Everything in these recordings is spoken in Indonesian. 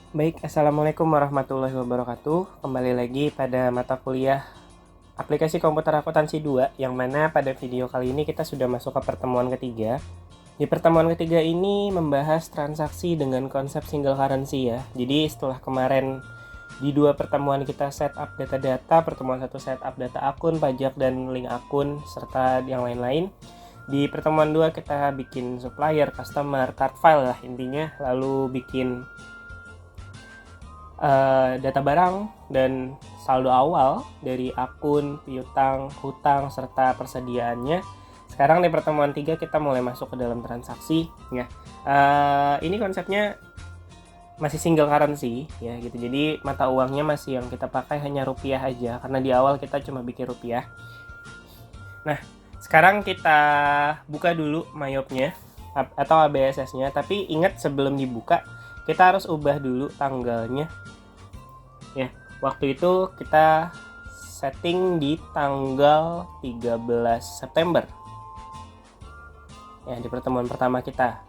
Baik, Assalamualaikum warahmatullahi wabarakatuh. Kembali lagi pada mata kuliah Aplikasi Komputer Akuntansi 2, yang mana pada video kali ini kita sudah masuk ke pertemuan ketiga. Di pertemuan ketiga ini membahas transaksi dengan konsep single currency ya. Jadi setelah kemarin di dua pertemuan kita setup data-data, pertemuan satu setup data akun, pajak, dan link akun, serta yang lain-lain. Di pertemuan 2 kita bikin supplier, customer, card file lah intinya, lalu bikin data barang dan saldo awal dari akun, piutang, hutang, serta persediaannya. Sekarang di pertemuan 3 kita mulai masuk ke dalam transaksi ya. Ini konsepnya masih single currency ya gitu. Jadi mata uangnya masih yang kita pakai hanya rupiah aja, karena di awal kita cuma bikin rupiah. Nah, sekarang kita buka dulu Mayopnya atau ABSS-nya, tapi ingat sebelum dibuka kita harus ubah dulu tanggalnya ya. Waktu itu kita setting di tanggal 13 September ya, di pertemuan pertama kita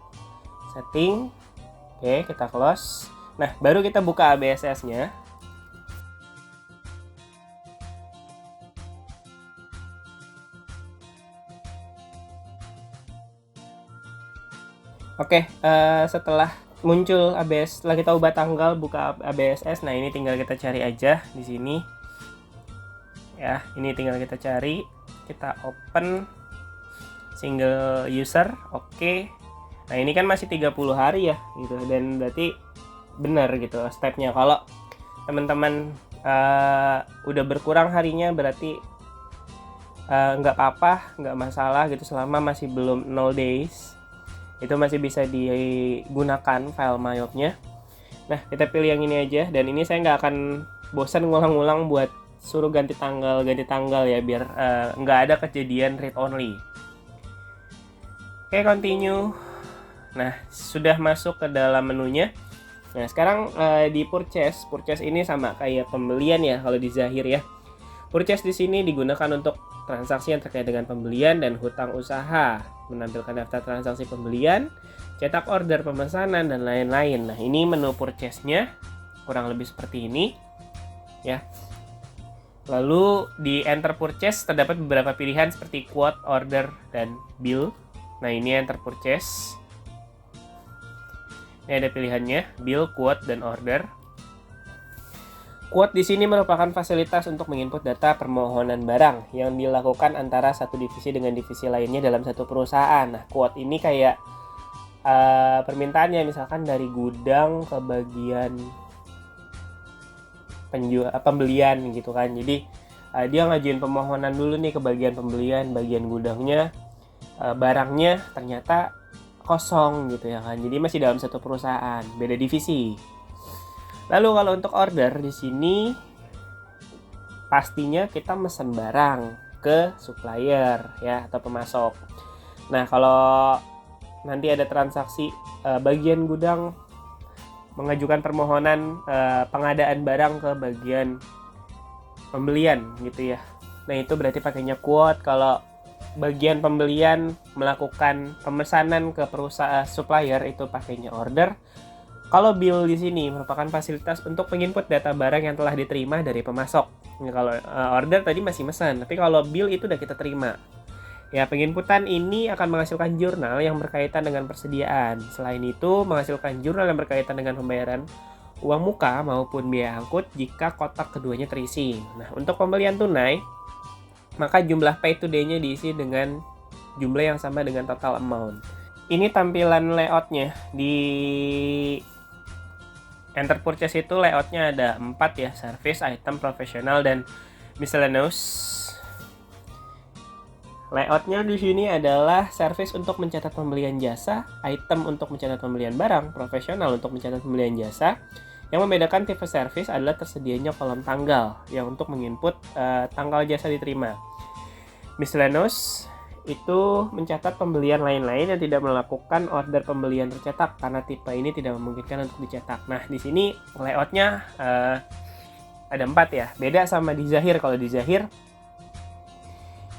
setting. Oke, kita close. Nah, baru kita buka ABSS-nya. Oke, setelah muncul ABS, setelah kita ubah tanggal, buka ABSS. Nah, ini tinggal kita cari aja di sini. Ya, ini tinggal kita cari, kita open single user. Oke. Nah, ini kan masih 30 hari ya gitu, dan berarti benar gitu stepnya. Kalau teman-teman udah berkurang harinya, berarti nggak apa-apa, nggak masalah gitu, selama masih belum 0 days. Itu masih bisa digunakan file Mayopnya. Nah, kita pilih yang ini aja, dan ini saya nggak akan bosan ngulang-ngulang buat suruh ganti tanggal ya, biar nggak ada kejadian read only. Oke, continue. Nah, sudah masuk ke dalam menunya. Nah, sekarang di purchase ini sama kayak pembelian ya kalau di Zahir ya. Purchase di sini digunakan untuk transaksi yang terkait dengan pembelian dan hutang usaha, menampilkan daftar transaksi pembelian, cetak order pemesanan, dan lain-lain. Nah, ini menu purchase-nya kurang lebih seperti ini ya. Lalu di enter purchase terdapat beberapa pilihan seperti quote, order, dan bill. Nah, ini enter purchase. Ini ada pilihannya, bill, quote, dan order. Quote di sini merupakan fasilitas untuk menginput data permohonan barang yang dilakukan antara satu divisi dengan divisi lainnya dalam satu perusahaan. Nah, quote ini kayak permintaannya misalkan dari gudang ke bagian pembelian gitu kan. Jadi dia ngajuin permohonan dulu nih ke bagian pembelian, bagian gudangnya barangnya ternyata kosong gitu ya kan. Jadi masih dalam satu perusahaan, beda divisi. Lalu kalau untuk order di sini pastinya kita mesen barang ke supplier ya atau pemasok. Nah, kalau nanti ada transaksi bagian gudang mengajukan permohonan pengadaan barang ke bagian pembelian gitu ya. Nah, itu berarti pakainya quote. Kalau bagian pembelian melakukan pemesanan ke perusahaan supplier, itu pakainya order. Kalau bill di sini merupakan fasilitas untuk menginput data barang yang telah diterima dari pemasok. Nah, kalau order tadi masih mesan, tapi kalau bill itu udah kita terima. Ya, penginputan ini akan menghasilkan jurnal yang berkaitan dengan persediaan. Selain itu, menghasilkan jurnal yang berkaitan dengan pembayaran uang muka maupun biaya angkut jika kotak keduanya terisi. Nah, untuk pembelian tunai, maka jumlah pay today-nya diisi dengan jumlah yang sama dengan total amount. Ini tampilan layoutnya. Di enter purchase itu layoutnya ada 4 ya, service, item, professional, dan miscellaneous. Layoutnya di sini adalah service untuk mencatat pembelian jasa, item untuk mencatat pembelian barang, profesional untuk mencatat pembelian jasa. Yang membedakan tipe service adalah tersedianya kolom tanggal yang untuk menginput tanggal jasa diterima. Miscellaneous itu mencatat pembelian lain-lain yang tidak melakukan order pembelian tercetak karena tipe ini tidak memungkinkan untuk dicetak. Nah, di sini layoutnya ada 4 ya. Beda sama di Zahir. Kalau di Zahir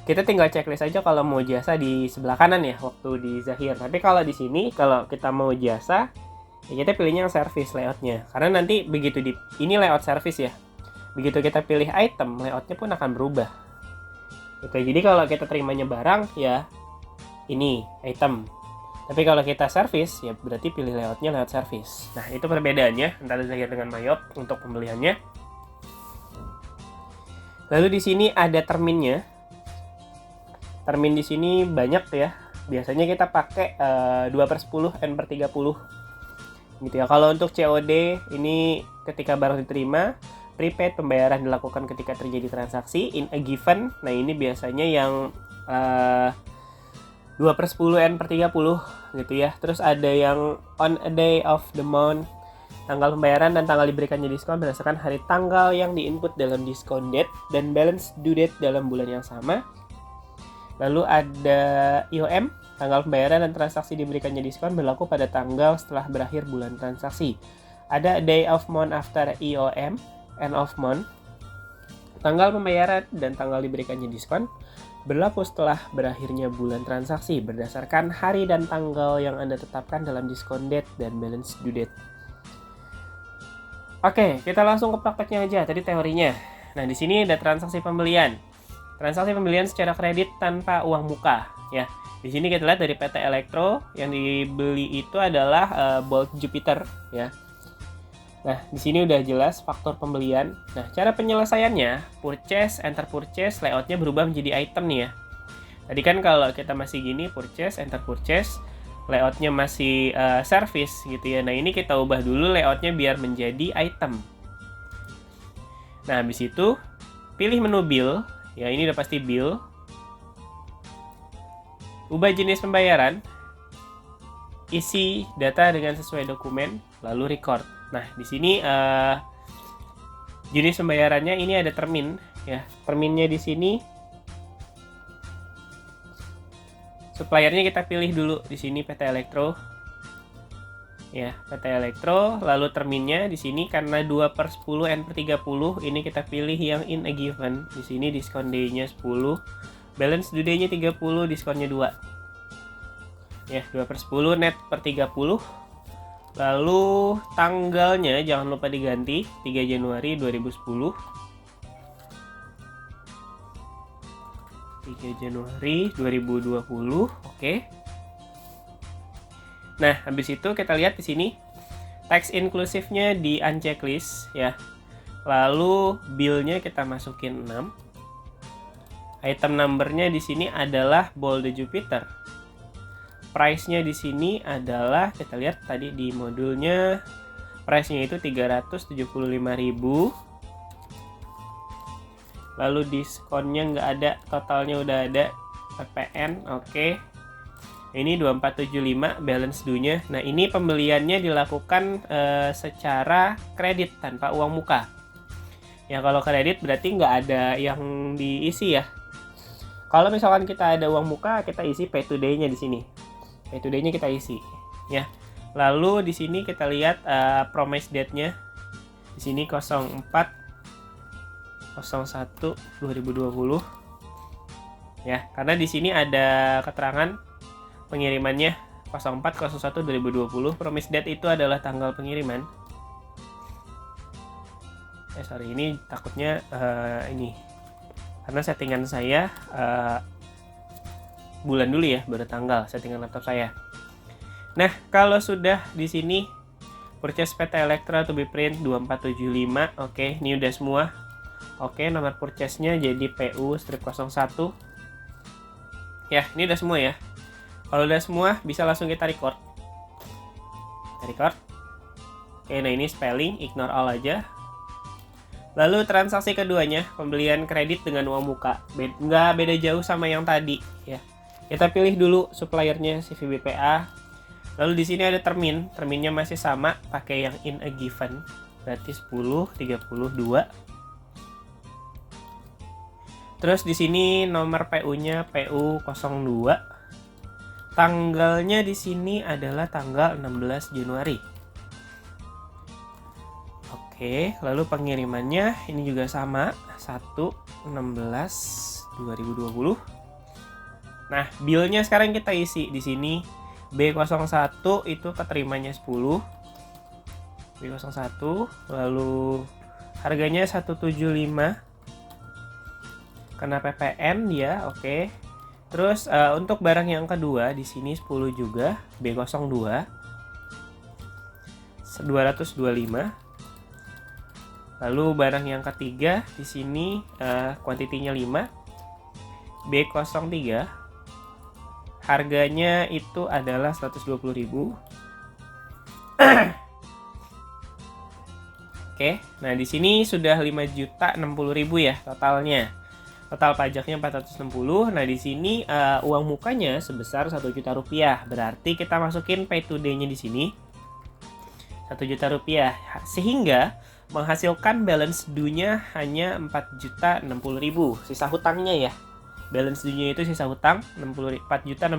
kita tinggal checklist aja kalau mau jasa di sebelah kanan ya waktu di Zahir. Tapi kalau di sini kalau kita mau jasa Ya kita pilihnya yang service layoutnya, karena nanti begitu ini layout service ya, begitu kita pilih item, layoutnya pun akan berubah. Oke, jadi kalau kita terimanya barang ya ini item, tapi kalau kita service ya berarti pilih layoutnya layout service. Nah itu perbedaannya antara Zahir dengan Mayop untuk pembeliannya. Lalu di sini ada terminnya. Termin di sini banyak ya. Biasanya kita pakai 2/10 N/30 gitu ya. Kalau untuk COD ini ketika barang diterima, prepaid pembayaran dilakukan ketika terjadi transaksi in a given. Nah ini biasanya yang 2/10 N/30 gitu ya. Terus ada yang on a day of the month, tanggal pembayaran dan tanggal diberikannya diskon berdasarkan hari tanggal yang diinput dalam diskon date dan balance due date dalam bulan yang sama. Lalu ada IOM, tanggal pembayaran dan transaksi diberikannya diskon berlaku pada tanggal setelah berakhir bulan transaksi. Ada day of month after IOM, end of month, tanggal pembayaran dan tanggal diberikannya diskon berlaku setelah berakhirnya bulan transaksi berdasarkan hari dan tanggal yang Anda tetapkan dalam diskon date dan balance due date. Oke, kita langsung ke prakteknya aja. Tadi teorinya. Nah, di sini ada transaksi pembelian. Transaksi pembelian secara kredit tanpa uang muka, ya. Di sini kita lihat dari PT Elektro yang dibeli itu adalah Bolt Jupiter, ya. Nah, di sini udah jelas faktor pembelian. Nah, cara penyelesaiannya, purchase, enter purchase, layoutnya berubah menjadi item nih ya. Tadi kan kalau kita masih gini, purchase, enter purchase, layoutnya masih service gitu ya. Nah ini kita ubah dulu layoutnya biar menjadi item. Nah habis itu pilih menu bill, ya ini udah pasti bill. Ubah jenis pembayaran, isi data dengan sesuai dokumen, lalu record. Nah di sini jenis pembayarannya ini ada termin, ya terminnya di sini. Suppliernya kita pilih dulu di sini PT Elektro. Ya, PT Elektro, lalu terminnya di sini karena 2/10 N/30 ini kita pilih yang in a given. Di sini diskon day-nya 10, balance due day-nya 30, diskonnya 2. Ya, 2/10 net per 30. Lalu tanggalnya jangan lupa diganti 3 Januari 2010. 3 Januari 2020, oke. Nah, habis itu kita lihat di sini tax inclusive-nya di unchecklist ya. Lalu bill-nya kita masukin 6. Item number-nya di sini adalah Bolt Jupiter. Price-nya di sini adalah kita lihat tadi di modulnya price-nya itu 375.000. Lalu diskonnya nggak ada, totalnya udah ada, PPN, oke. Ini 2475 balance due-nya. Nah ini pembeliannya dilakukan secara kredit tanpa uang muka. Ya kalau kredit berarti nggak ada yang diisi ya. Kalau misalkan kita ada uang muka, kita isi pay today-nya di sini. Pay today-nya kita isi, ya. Lalu di sini kita lihat promise date-nya. Di sini 04/01/2020 ya, karena di sini ada keterangan pengirimannya 04/01/2020. Promise date itu adalah tanggal pengiriman. Ini takutnya ini karena settingan saya bulan dulu ya, baru tanggal settingan laptop saya. Nah kalau sudah di sini purchase PT Elektro to be print 2475, oke, ini udah semua. Oke, nomor purchase-nya jadi PU-01. Ya, ini udah semua ya. Kalau udah semua, bisa langsung kita record. Kita record. Oke, nah ini spelling, ignore all aja. Lalu transaksi keduanya, pembelian kredit dengan uang muka. Nggak beda jauh sama yang tadi ya. Kita pilih dulu suppliernya CVBPA. Lalu di sini ada termin. Terminnya masih sama, pakai yang in a given. Berarti 10, 32. Terus di sini nomor PU-nya PU02. Tanggalnya di sini adalah tanggal 16 Januari. Oke, lalu pengirimannya ini juga sama, 1/16/2020. Nah, bill-nya sekarang kita isi di sini. B01 itu keterimanya 10. B01, lalu harganya 175, kena PPN ya, oke. Terus untuk barang yang kedua di sini 10 juga, B02 225. Lalu barang yang ketiga di sini kuantitinya 5, B03. Harganya itu adalah 120.000. Oke, nah di sini sudah 5.060.000 ya totalnya. Total pajaknya 460. Nah, di sini uang mukanya sebesar 1 juta rupiah. Berarti kita masukin pay to day-nya di sini 1 juta rupiah. Sehingga menghasilkan balance due-nya hanya 4.060.000. Sisa hutangnya ya. Balance due-nya itu sisa hutang 4.060.000.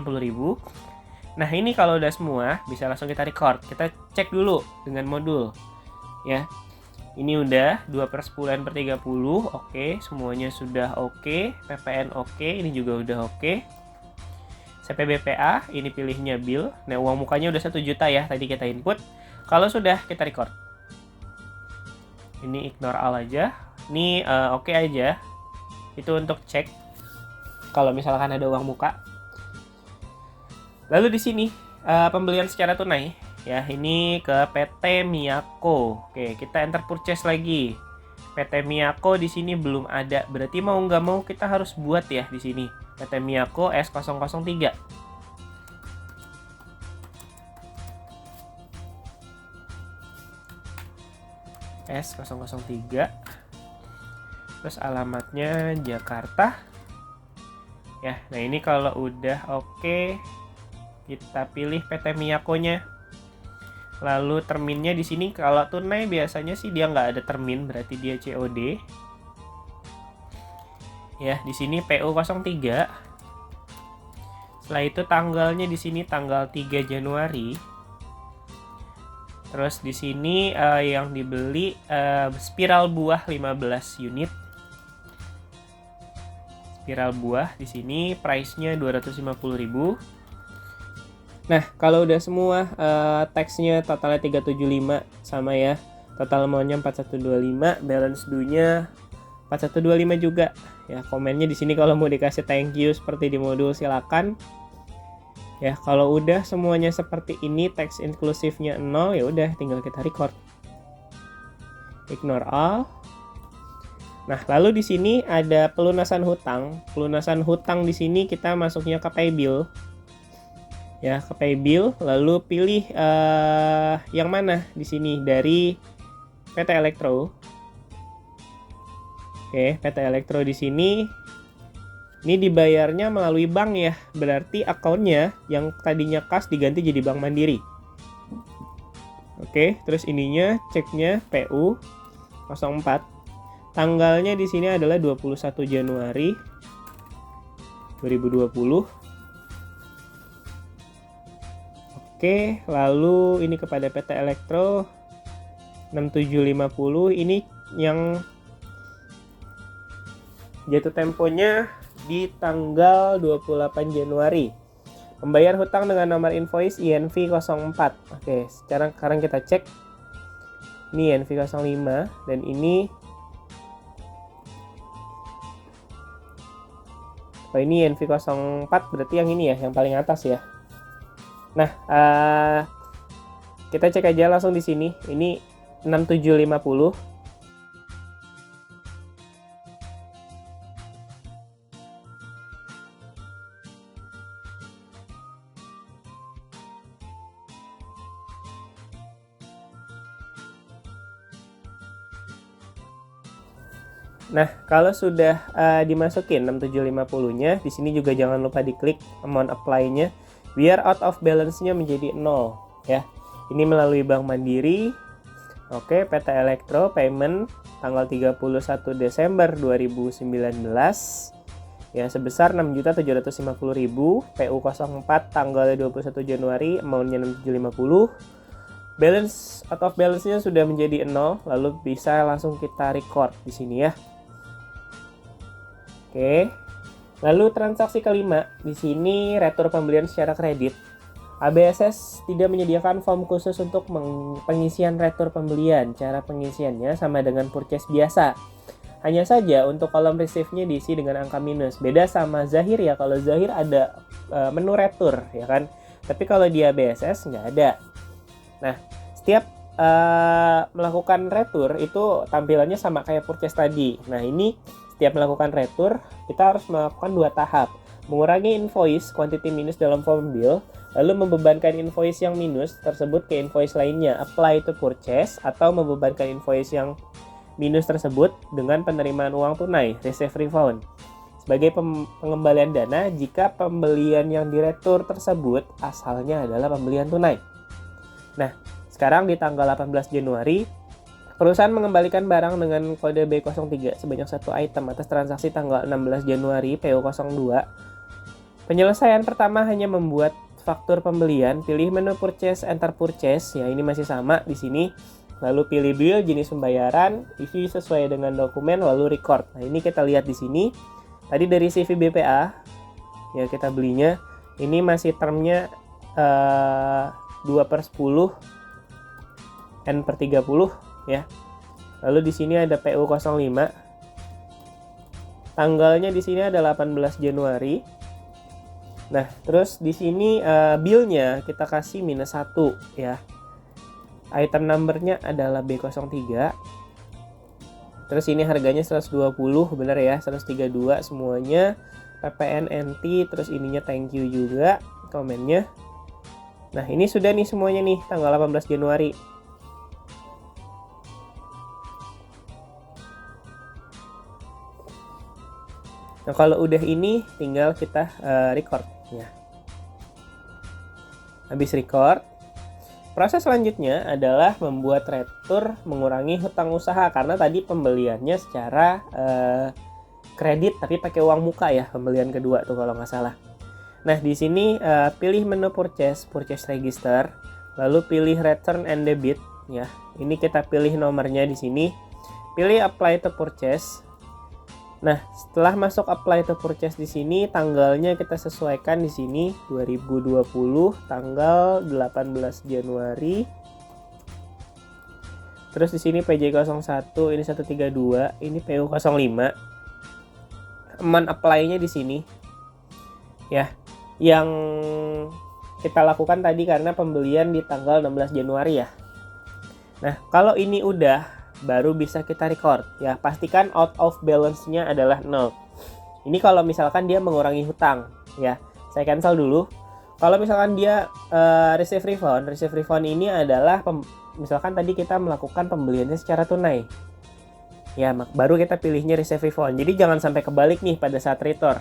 Nah, ini kalau udah semua bisa langsung kita record. Kita cek dulu dengan modul. Ya. Ini udah 2/10/30, oke, semuanya sudah oke, PPN oke, ini juga udah oke. CPBPA, ini pilihnya bill. Nah, uang mukanya udah 1 juta ya, tadi kita input. Kalau sudah, kita record. Ini ignore all aja. Ini oke aja. Itu untuk cek kalau misalkan ada uang muka. Lalu di sini pembelian secara tunai. Ya, ini ke PT Miyako. Oke, kita enter purchase lagi. PT Miyako di sini belum ada. Berarti mau nggak mau kita harus buat ya di sini. PT Miyako S003. S003. Terus alamatnya Jakarta. Ya, nah ini kalau udah oke, kita pilih PT Miyako-nya. Lalu terminnya di sini kalau tunai biasanya sih dia nggak ada termin, berarti dia COD. Ya, di sini PU03. Setelah itu tanggalnya di sini tanggal 3 Januari. Terus di sini yang dibeli spiral buah 15 unit. Spiral buah di sini price-nya 250.000. Nah, kalau udah semua teksnya totalnya 375 sama ya. Total amount-nya 4125, balance due-nya 4125 juga. Ya, komennya di sini kalau mau dikasih thank you seperti di modul silakan. Ya, kalau udah semuanya seperti ini, teks inklusifnya 0, ya udah tinggal kita record. Ignore all. Nah, lalu di sini ada pelunasan hutang. Pelunasan hutang di sini kita masuknya ke pay bill. Ya, ke pay bill, lalu pilih yang mana di sini dari PT Elektro. Oke, PT Elektro di sini ini dibayarnya melalui bank ya, berarti akunnya yang tadinya kas diganti jadi Bank Mandiri. Oke, terus ininya ceknya PU 04. Tanggalnya di sini adalah 21 Januari 2020. Oke, lalu ini kepada PT Elektro 6750. Ini yang jatuh temponya di tanggal 28 Januari. Membayar hutang dengan nomor invoice INV04. Oke, sekarang kita cek. Ini INV05 dan ini ini INV04, berarti yang ini ya, yang paling atas ya. Nah, kita cek aja langsung di sini. Ini 6750. Nah, kalau sudah dimasukin 6750-nya, di sini juga jangan lupa diklik amount apply-nya biar out of balance-nya menjadi 0 ya. Ini melalui Bank Mandiri. Oke, PT Elektro payment tanggal 31 Desember 2019 ya sebesar 6.750.000, PU04 tanggal 21 Januari, amount-nya 6.750. Balance out of balance-nya sudah menjadi 0, lalu bisa langsung kita record di sini ya. Oke. Lalu transaksi kelima, di sini retur pembelian secara kredit ABSS tidak menyediakan form khusus untuk pengisian retur pembelian. Cara pengisiannya sama dengan purchase biasa. Hanya saja untuk kolom receive-nya diisi dengan angka minus. Beda sama Zahir ya, kalau Zahir ada menu retur ya kan. Tapi kalau di ABSS nggak ada. Nah, setiap melakukan retur itu tampilannya sama kayak purchase tadi. Nah, ini setiap melakukan retur kita harus melakukan 2 tahap. Mengurangi invoice quantity minus dalam form bill, lalu membebankan invoice yang minus tersebut ke invoice lainnya, apply to purchase, atau membebankan invoice yang minus tersebut dengan penerimaan uang tunai, receive refund, sebagai pengembalian dana jika pembelian yang diretur tersebut asalnya adalah pembelian tunai. Nah, sekarang di tanggal 18 Januari, perusahaan mengembalikan barang dengan kode B03 sebanyak 1 item atas transaksi tanggal 16 Januari PO02. Penyelesaian pertama hanya membuat faktur pembelian, pilih menu purchase, enter purchase, ya ini masih sama di sini. Lalu pilih bill, jenis pembayaran, isi sesuai dengan dokumen, lalu record. Nah, ini kita lihat di sini. Tadi dari CV BPA, ya kita belinya, ini masih termnya 2/10 N/30 ya. Lalu di sini ada PU05. Tanggalnya di sini ada 18 Januari. Nah, terus di sini bill-nya kita kasih -1 ya. Item number-nya adalah B03. Terus ini harganya 120, benar ya, 132 semuanya. PPN NT, terus ininya thank you juga komennya. Nah, ini sudah nih semuanya nih tanggal 18 Januari. Nah, kalau udah ini tinggal kita record ya. Habis record, proses selanjutnya adalah membuat retur mengurangi hutang usaha, karena tadi pembeliannya secara kredit tapi pakai uang muka ya, pembelian kedua tuh kalau nggak salah. Nah, di sini pilih menu purchase register, lalu pilih return and debit ya. Ini kita pilih nomornya di sini. Pilih apply to purchase. Nah, setelah masuk apply to purchase di sini, tanggalnya kita sesuaikan di sini 2020 tanggal 18 Januari. Terus di sini PJ01, ini 132, ini PU05. Aman apply-nya di sini. Ya, yang kita lakukan tadi karena pembelian di tanggal 16 Januari ya. Nah, kalau ini udah baru bisa kita record ya. Pastikan out of balance-nya adalah 0. Ini kalau misalkan dia mengurangi hutang ya. Saya cancel dulu. Kalau misalkan dia receive refund ini adalah misalkan tadi kita melakukan pembeliannya secara tunai ya, baru kita pilihnya receive refund. Jadi jangan sampai kebalik nih pada saat retur.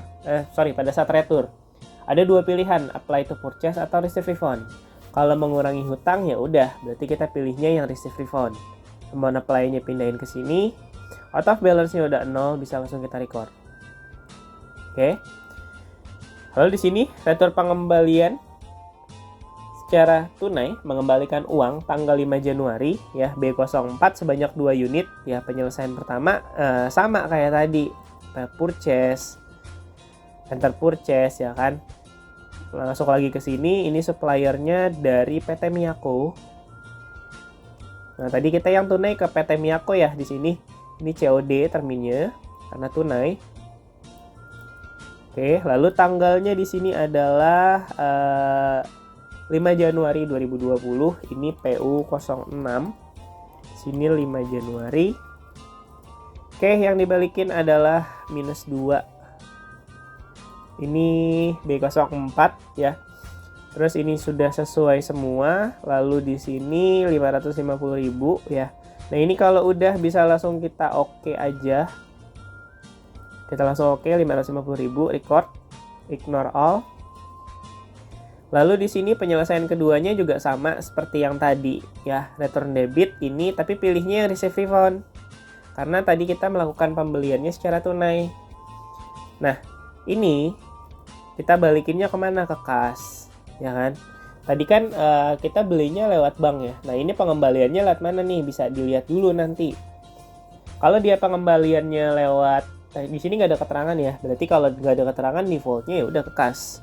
Pada saat retur ada 2 pilihan, apply to purchase atau receive refund. Kalau mengurangi hutang ya udah, berarti kita pilihnya yang receive refund. Amount apply-nya pindahin ke sini. Out of balance-nya udah 0, bisa langsung kita record. Oke. Lalu di sini retur pengembalian secara tunai, mengembalikan uang tanggal 5 Januari ya, B04 sebanyak 2 unit ya. Penyelesaian pertama sama kayak tadi, purchase, enter purchase ya kan. Masuk lagi ke sini, ini suppliernya dari PT Miyako. Nah, tadi kita yang tunai ke PT Miyako ya di sini. Ini COD terminnya karena tunai. Oke, lalu tanggalnya di sini adalah 5 Januari 2020. Ini PU06. Sini 5 Januari. Oke, yang dibalikin adalah -2. Ini B04 ya. Terus ini sudah sesuai semua. Lalu di sini 550.000 ya. Nah, ini kalau udah bisa langsung kita oke aja. Kita langsung oke 550.000, record, ignore all. Lalu di sini penyelesaian keduanya juga sama seperti yang tadi ya, return debit ini, tapi pilihnya yang receive refund. Karena tadi kita melakukan pembeliannya secara tunai. Nah, ini kita balikinnya kemana? Ke kas. Ya kan, tadi kan kita belinya lewat bank ya. Nah, ini pengembaliannya lewat mana nih, bisa dilihat dulu nanti. Kalau dia pengembaliannya lewat di sini nggak ada keterangan ya, berarti kalau nggak ada keterangan defaultnya ya udah ke kas.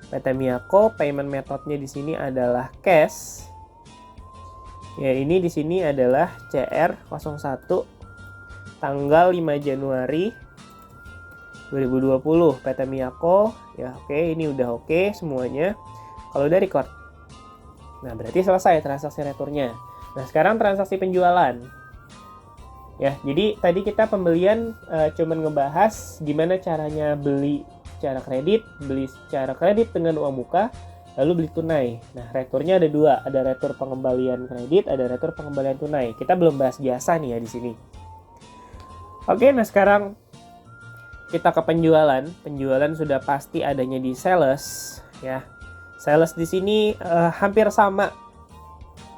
PT Miyako, payment methodnya di sini adalah cash. Ya, ini di sini adalah CR01 tanggal 5 Januari 2020 PT Miyako. Ya, oke, ini udah oke semuanya. Kalau udah record. Nah, berarti selesai transaksi returnya. Nah, sekarang transaksi penjualan. Ya, jadi tadi kita pembelian cuman ngebahas gimana caranya beli secara kredit, beli secara kredit dengan uang muka, lalu beli tunai. Nah, returnya ada dua, ada retur pengembalian kredit, ada retur pengembalian tunai. Kita belum bahas jasa nih ya di sini. Oke, nah sekarang kita ke penjualan. Penjualan sudah pasti adanya di sales, ya. Sales di sini hampir sama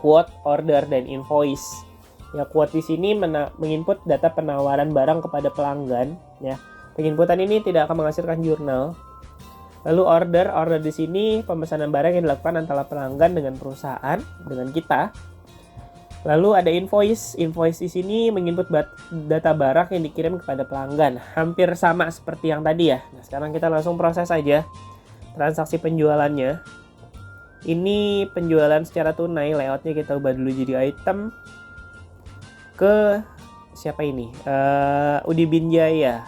quote, order, dan invoice. Ya, quote di sini menginput data penawaran barang kepada pelanggan, ya. Penginputan ini tidak akan menghasilkan jurnal. Lalu order di sini pemesanan barang yang dilakukan antara pelanggan dengan perusahaan, dengan kita. Lalu ada invoice di sini menginput data barang yang dikirim kepada pelanggan. Hampir sama seperti yang tadi ya. Nah, sekarang kita langsung proses aja transaksi penjualannya. Ini penjualan secara tunai, layoutnya kita ubah dulu jadi item. Ke siapa ini? Udi Binjaya.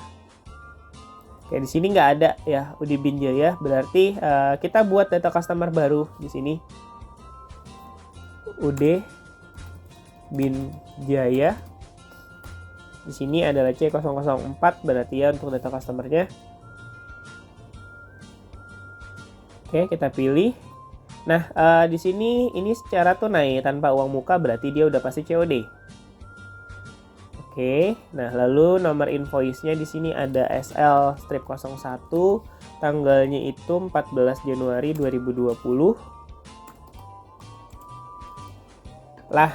Oke, di sini nggak ada ya Udi Binjaya, berarti kita buat data customer baru di sini. Ude Binjaya. Di sini adalah C004, berarti ya untuk data customernya. Oke, kita pilih. Nah, di sini ini secara tunai tanpa uang muka, berarti dia udah pasti COD. Oke, nah lalu nomor invoice-nya di sini ada SL strip 01, tanggalnya itu 14 Januari 2020. Lah,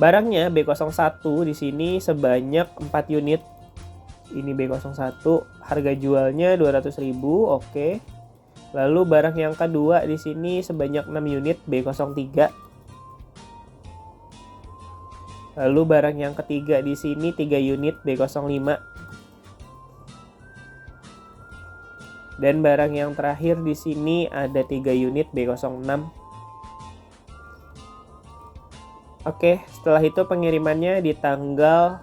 barangnya B01 di sini sebanyak 4 unit. Ini B01, harga jualnya 200.000, oke. Lalu barang yang kedua di sini sebanyak 6 unit B03. Lalu barang yang ketiga di sini 3 unit B05. Dan barang yang terakhir di sini ada 3 unit B06. Oke, setelah itu pengirimannya di tanggal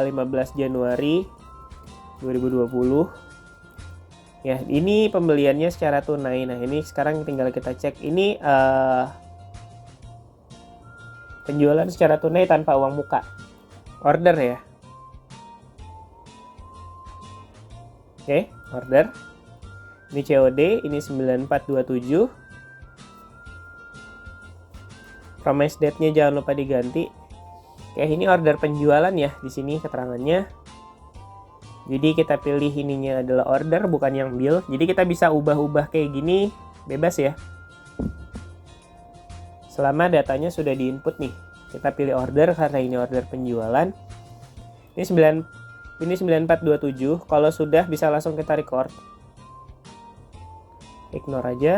15 Januari 2020. Ya, ini pembeliannya secara tunai. Nah, ini sekarang tinggal kita cek. Ini penjualan secara tunai tanpa uang muka. Order ya. Oke, order. Ini COD, ini 9427. Promise date-nya jangan lupa diganti. Oke, ini order penjualan ya di sini keterangannya. Jadi kita pilih ininya adalah order bukan yang bill. Jadi kita bisa ubah-ubah kayak gini bebas ya. Selama datanya sudah diinput nih. Kita pilih order karena ini order penjualan. Ini 9427. Kalau sudah bisa langsung kita record. Ignore aja.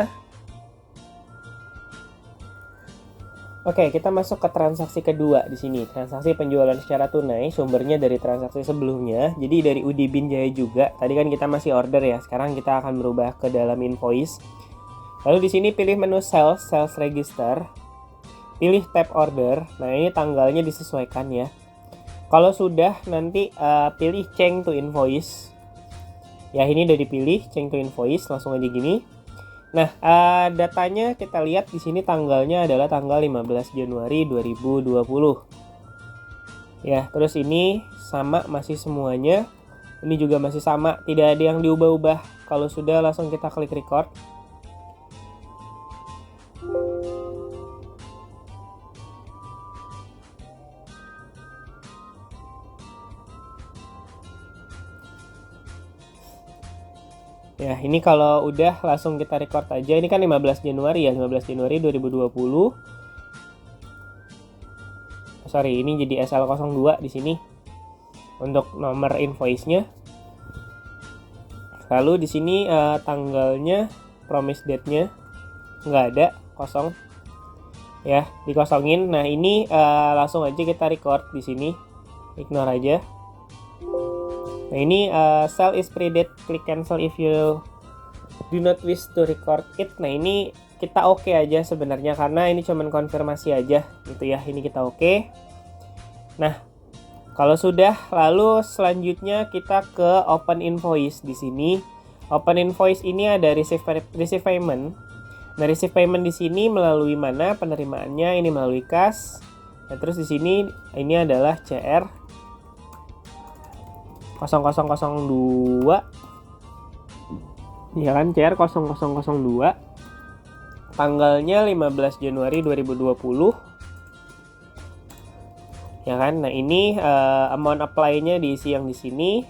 Oke, kita masuk ke transaksi kedua di sini. Transaksi penjualan secara tunai, sumbernya dari transaksi sebelumnya. Jadi dari Udi Binjaya juga. Tadi kan kita masih order ya. Sekarang kita akan berubah ke dalam invoice. Lalu di sini pilih menu sales register. Pilih tab order. Nah, ini tanggalnya disesuaikan ya. Kalau sudah nanti pilih change to invoice. Ya, ini udah dipilih change to invoice, langsung aja gini. Nah, datanya kita lihat di sini tanggalnya adalah tanggal 15 Januari 2020. Ya, terus ini sama masih semuanya. Ini juga masih sama, tidak ada yang diubah-ubah. Kalau sudah langsung kita klik record. Ya, ini kalau udah langsung kita record aja. Ini kan 15 Januari ya, 15 Januari 2020. Sorry, ini jadi SL02 di sini untuk nomor invoice-nya. Lalu di sini tanggalnya, promise date-nya nggak ada, kosong. Ya, dikosongin. Nah, ini langsung aja kita record di sini. Ignore aja. Nah, ini sell is pre-date, click cancel if you do not wish to record it. Nah ini kita oke aja sebenarnya karena ini cuman konfirmasi aja gitu ya. Ini kita oke. Nah, kalau sudah, lalu selanjutnya kita ke open invoice di sini. Open invoice ini ada receive payment. Nah, receive payment di sini melalui mana penerimaannya? Ini melalui kas. Nah, terus di sini ini adalah CR 0002. Ya kan, CR 0002. Tanggalnya 15 Januari 2020. Ya kan? Nah, ini amount apply-nya diisi yang di sini.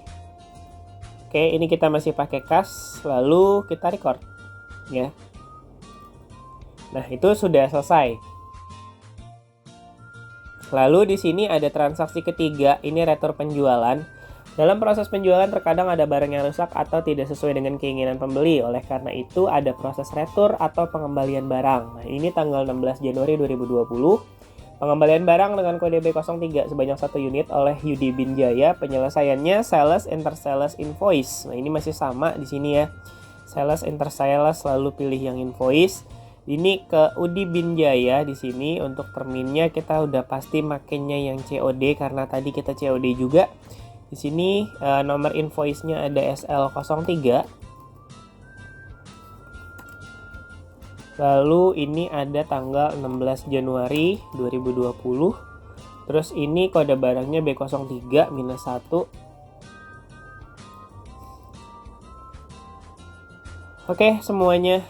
Oke, ini kita masih pakai kas, lalu kita record ya. Nah, itu sudah selesai. Lalu di sini ada transaksi ketiga, ini retur penjualan. Dalam proses penjualan terkadang ada barang yang rusak atau tidak sesuai dengan keinginan pembeli. Oleh karena itu ada proses retur atau pengembalian barang. Nah, ini tanggal 16 Januari 2020. Pengembalian barang dengan kode B03 sebanyak 1 unit oleh Yudi Binjaya. Penyelesaiannya sales enter sales invoice. Nah, ini masih sama di sini ya. Sales enter sales, lalu pilih yang invoice. Ini ke Udi Binjaya di sini. Untuk terminnya kita udah pasti makainya yang COD karena tadi kita COD juga. Di sini nomor invoice-nya ada SL03. Lalu ini ada tanggal 16 Januari 2020. Terus ini kode barangnya B03-1. Oke, semuanya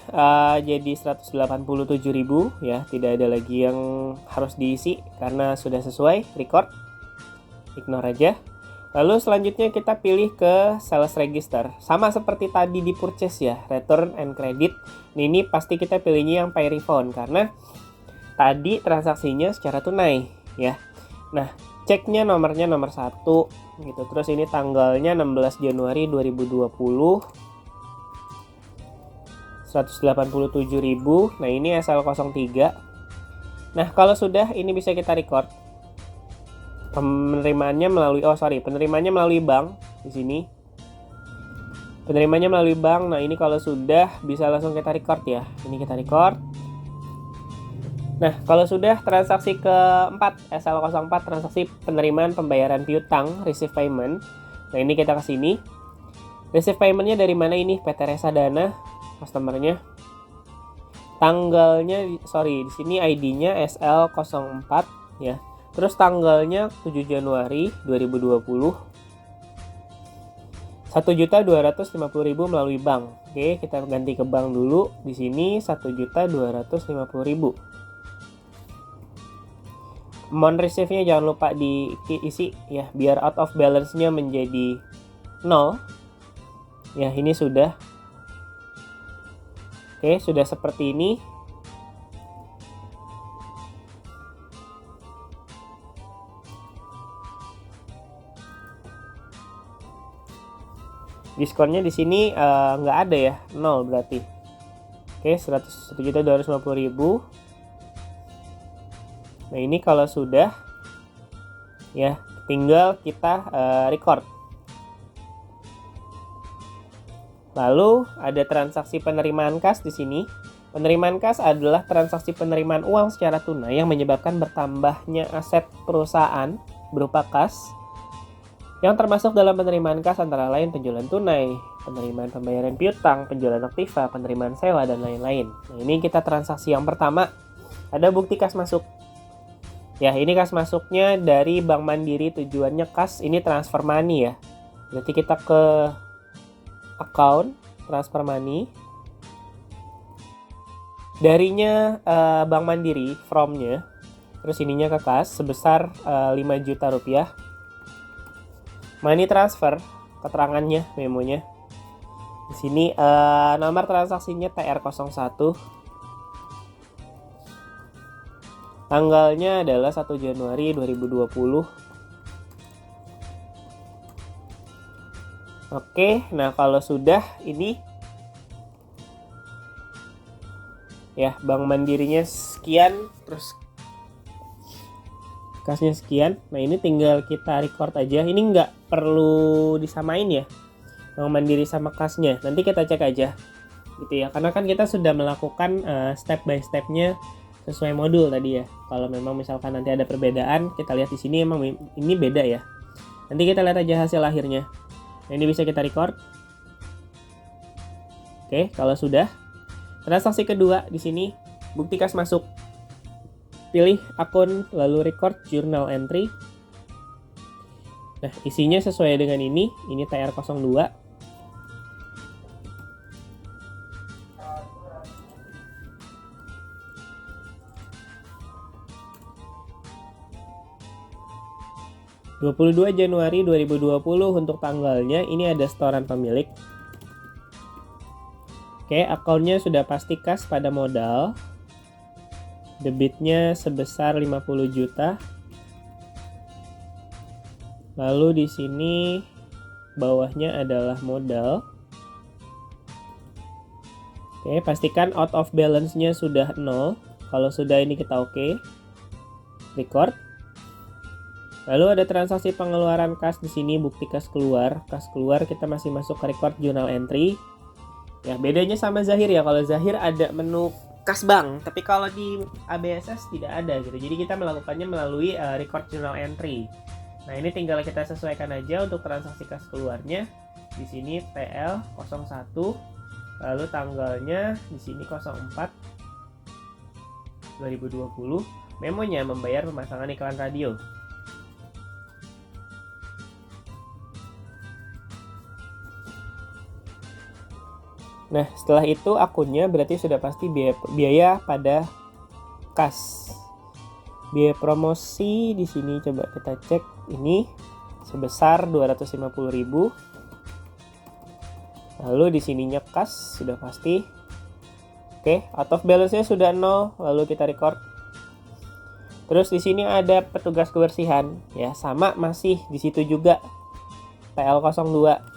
jadi 187.000 ya. Tidak ada lagi yang harus diisi karena sudah sesuai record. Ignore aja. Lalu selanjutnya kita pilih ke sales register. Sama seperti tadi di purchase ya, return and credit. Ini pasti kita pilihnya yang pay refund karena tadi transaksinya secara tunai ya. Nah, ceknya nomornya nomor 1 gitu. Terus ini tanggalnya 16 Januari 2020. 187.000. Nah, ini SL03. Nah, kalau sudah ini bisa kita record. Penerimaannya melalui bank di sini. Penerimaannya melalui bank. Nah, ini kalau sudah bisa langsung kita record ya. Ini kita record. Nah, kalau sudah transaksi keempat SL04 transaksi penerimaan pembayaran piutang receive payment. Nah, ini kita ke sini. Receive paymentnya dari mana ini? PT Reksadana. Customernya tanggalnya di sini ID-nya SL04 ya. Terus tanggalnya 7 Januari 2020. 1.250.000 melalui bank. Oke, kita ganti ke bank dulu. Di sini 1.250.000. Amount receive-nya jangan lupa diisi ya biar out of balance-nya menjadi 0. Ya, ini sudah. Oke, sudah seperti ini. Diskonnya di sini nggak ada ya, 0 berarti. Oke, 101.250.000. Nah, ini kalau sudah ya, tinggal kita record. Lalu ada transaksi penerimaan kas di sini. Penerimaan kas adalah transaksi penerimaan uang secara tunai yang menyebabkan bertambahnya aset perusahaan berupa kas. Yang termasuk dalam penerimaan kas antara lain penjualan tunai, penerimaan pembayaran piutang, penjualan aktiva, penerimaan sewa, dan lain-lain. Nah, ini kita transaksi yang pertama. Ada bukti kas masuk. Ya, ini kas masuknya dari Bank Mandiri, tujuannya kas ini transfer money ya. Berarti kita ke account transfer money. Darinya Bank Mandiri, from-nya. Terus ininya ke kas sebesar 5 juta rupiah. Money transfer, keterangannya, memonya. Di sini nomor transaksinya TR01. Tanggalnya adalah 1 Januari 2020. Oke, nah kalau sudah ini ya Bank Mandirinya sekian, terus kasnya sekian. Nah, ini tinggal kita record aja. Ini nggak perlu disamain ya, Bank Mandiri sama kasnya. Nanti kita cek aja. gitu ya, karena kan kita sudah melakukan step by stepnya sesuai modul tadi ya. Kalau memang misalkan nanti ada perbedaan, kita lihat di sini emang ini beda ya. Nanti kita lihat aja hasil akhirnya. Nah, ini bisa kita record. Oke, kalau sudah, transaksi kedua di sini bukti kas masuk. Pilih akun lalu record journal entry. Nah, isinya sesuai dengan ini TR02. ...22 Januari 2020 untuk tanggalnya, ini ada setoran pemilik. Oke, akunnya sudah pasti kas pada modal. Debitnya sebesar 50 juta. Lalu di sini bawahnya adalah modal. Oke, pastikan out of balance-nya sudah 0. Kalau sudah ini kita oke. Record. Lalu ada transaksi pengeluaran kas di sini, bukti kas keluar. Kas keluar kita masih masuk ke record journal entry. Ya, bedanya sama Zahir ya. Kalau Zahir ada menu kas bank, tapi kalau di ABSS tidak ada gitu. Jadi kita melakukannya melalui record journal entry. Nah, ini tinggal kita sesuaikan aja untuk transaksi kas keluarnya. Di sini TL01, lalu tanggalnya di sini 04 2020. Memonya membayar pemasangan iklan radio. Nah, setelah itu akunnya berarti sudah pasti biaya pada kas. Biaya promosi di sini coba kita cek, ini sebesar 250.000. Lalu di sininya kas sudah pasti. Oke, out of balance-nya sudah 0, lalu kita record. Terus di sini ada petugas kebersihan ya, sama masih di situ juga TL02.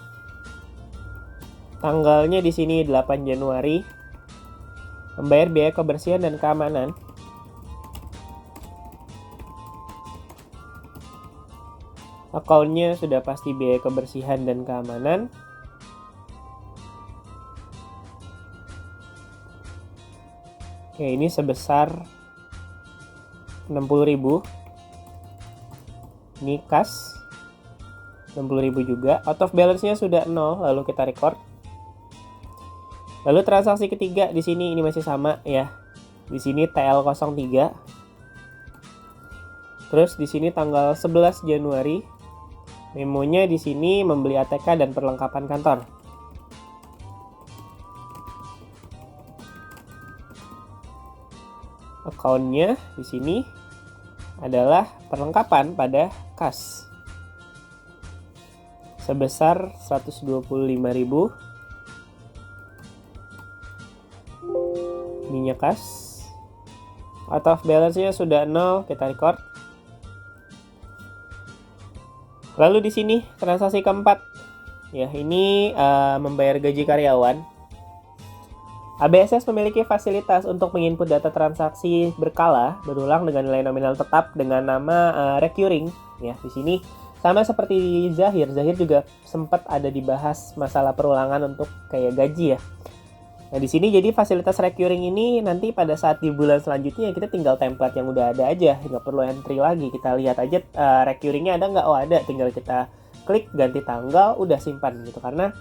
Tanggalnya di sini 8 Januari. Membayar biaya kebersihan dan keamanan. Akunnya sudah pasti biaya kebersihan dan keamanan. Oke, ini sebesar 60.000. Ini kas 60.000 juga. Out of balance-nya sudah 0, lalu kita record. Lalu transaksi ketiga di sini ini masih sama ya. Di sini TL03. Terus di sini tanggal 11 Januari. Memonya di sini membeli ATK dan perlengkapan kantor. Akunnya di sini adalah perlengkapan pada kas. Sebesar 125.000. Minyak kas. Out of balance-nya sudah 0, kita record. Lalu di sini transaksi keempat. Ya, ini membayar gaji karyawan. ABSS memiliki fasilitas untuk menginput data transaksi berkala berulang dengan nilai nominal tetap dengan nama recurring. Ya, di sini sama seperti Zahir juga sempat ada dibahas masalah perulangan untuk kayak gaji ya. Nah, di sini jadi fasilitas recurring ini nanti pada saat di bulan selanjutnya kita tinggal template yang udah ada aja, nggak perlu entry lagi. Kita lihat aja recurringnya ada nggak? Oh ada, tinggal kita klik ganti tanggal, udah simpan gitu karena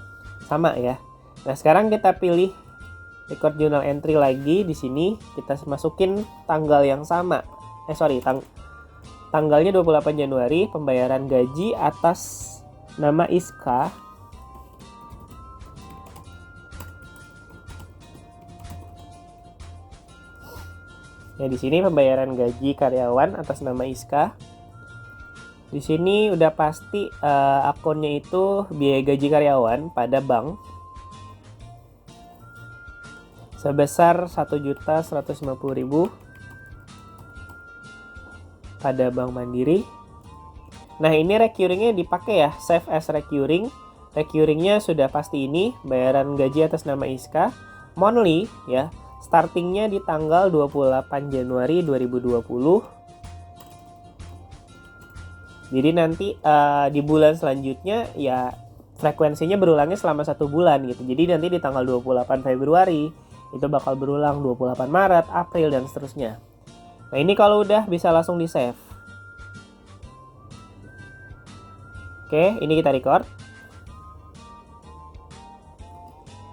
sama ya. Nah, sekarang kita pilih record journal entry lagi. Di sini kita masukin tanggal yang sama. Tanggalnya 28 Januari, pembayaran gaji atas nama Iska. Nah, di sini pembayaran gaji karyawan atas nama Iska. Di sini udah pasti akunnya itu biaya gaji karyawan pada bank sebesar 1.150.000 pada Bank Mandiri. Nah, ini recurringnya dipakai ya, save as recurring. Recurringnya sudah pasti ini, bayaran gaji atas nama Iska. Monthly ya, startingnya di tanggal 28 Januari 2020. Jadi nanti di bulan selanjutnya ya frekuensinya berulangnya selama 1 bulan gitu. Jadi nanti di tanggal 28 Februari itu bakal berulang 28 Maret, April, dan seterusnya. Nah ini kalau udah bisa langsung di save. Oke, ini kita record.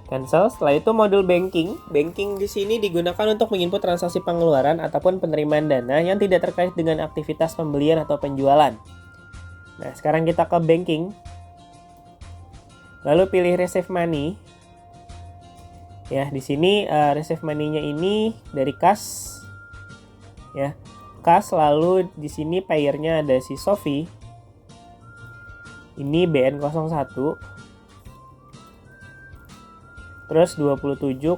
Cancel. Setelah itu modul banking. Banking di sini digunakan untuk menginput transaksi pengeluaran ataupun penerimaan dana yang tidak terkait dengan aktivitas pembelian atau penjualan. Nah, sekarang kita ke banking. Lalu pilih receive money. Ya, di sini receive money-nya ini dari kas. Ya. Kas, lalu di sini payer-nya ada si Sofi. Ini BN01. Terus 27/01/2020.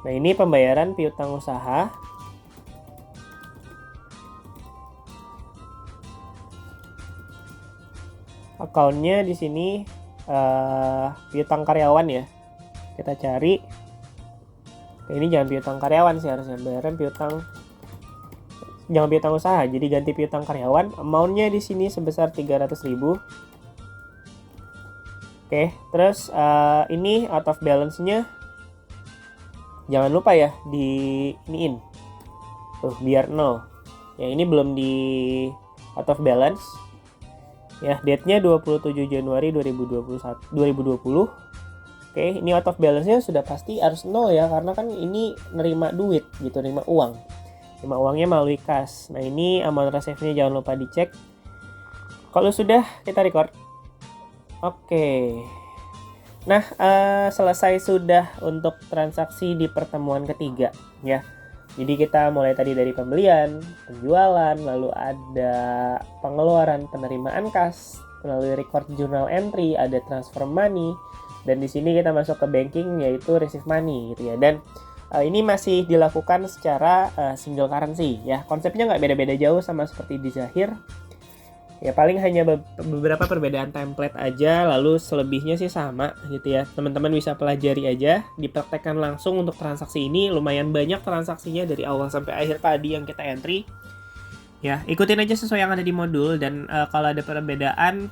Nah, ini pembayaran piutang usaha. Akunnya di sini piutang karyawan ya. Kita cari. Ini jangan piutang karyawan sih, harusnya bayaran piutang. Jangan piutang usaha, jadi ganti piutang karyawan. Amount-nya di sini sebesar 300.000. Oke, terus ini out of balance-nya jangan lupa ya di iniin. Tuh, biar 0. Ya, ini belum di out of balance. Ya, date-nya 27 Januari 2020. Oke, ini out of balance-nya sudah pasti harus 0 ya, karena kan ini nerima duit gitu, nerima uang. Terima uangnya melalui kas. Nah, ini amount receive-nya jangan lupa dicek. Kalau sudah, kita record. Oke. Nah, selesai sudah untuk transaksi di pertemuan ketiga ya. Jadi kita mulai tadi dari pembelian, penjualan, lalu ada pengeluaran, penerimaan kas, melalui record journal entry, ada transfer money, dan di sini kita masuk ke banking yaitu receive money gitu ya. Dan ini masih dilakukan secara single currency ya. Konsepnya nggak beda-beda jauh sama seperti di Zahir. Ya paling hanya beberapa perbedaan template aja, lalu selebihnya sih sama gitu ya. Teman-teman bisa pelajari aja, dipraktekkan langsung untuk transaksi ini. Lumayan banyak transaksinya dari awal sampai akhir tadi yang kita entry. Ya, ikutin aja sesuai yang ada di modul, dan kalau ada perbedaan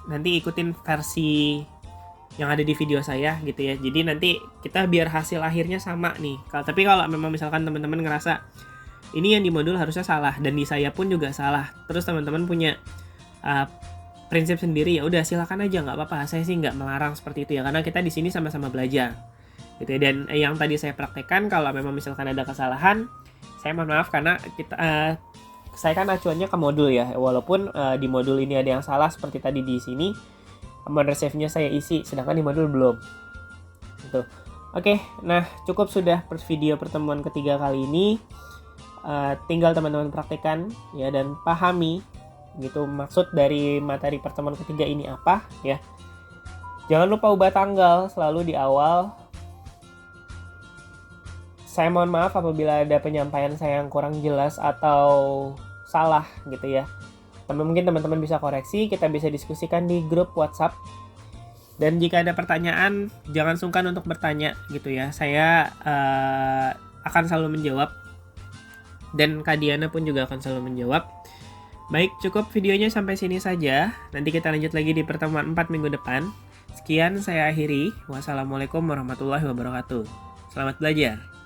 nanti ikutin versi yang ada di video saya gitu ya. Jadi nanti kita biar hasil akhirnya sama nih. Tapi kalau memang misalkan teman-teman ngerasa ini yang di modul harusnya salah dan di saya pun juga salah, terus teman-teman punya prinsip sendiri, ya udah silakan aja, nggak apa-apa. Saya sih nggak melarang seperti itu ya, karena kita di sini sama-sama belajar gitu ya. Dan yang tadi saya praktekkan, kalau memang misalkan ada kesalahan, saya mohon maaf karena saya kan acuannya ke modul ya. Walaupun di modul ini ada yang salah seperti tadi di sini. Amount receive-nya saya isi, sedangkan di modul belum. Gitu. Oke, nah cukup sudah video pertemuan ketiga kali ini. Tinggal teman-teman praktekkan ya dan pahami gitu maksud dari materi pertemuan ketiga ini apa ya. Jangan lupa ubah tanggal selalu di awal. Saya mohon maaf apabila ada penyampaian saya yang kurang jelas atau salah gitu ya. Mungkin teman-teman bisa koreksi, kita bisa diskusikan di grup WhatsApp. Dan jika ada pertanyaan, jangan sungkan untuk bertanya gitu ya. Saya akan selalu menjawab. Dan Kak Diana pun juga akan selalu menjawab. Baik, cukup videonya sampai sini saja. Nanti kita lanjut lagi di pertemuan 4 minggu depan. Sekian saya akhiri. Wassalamualaikum warahmatullahi wabarakatuh. Selamat belajar.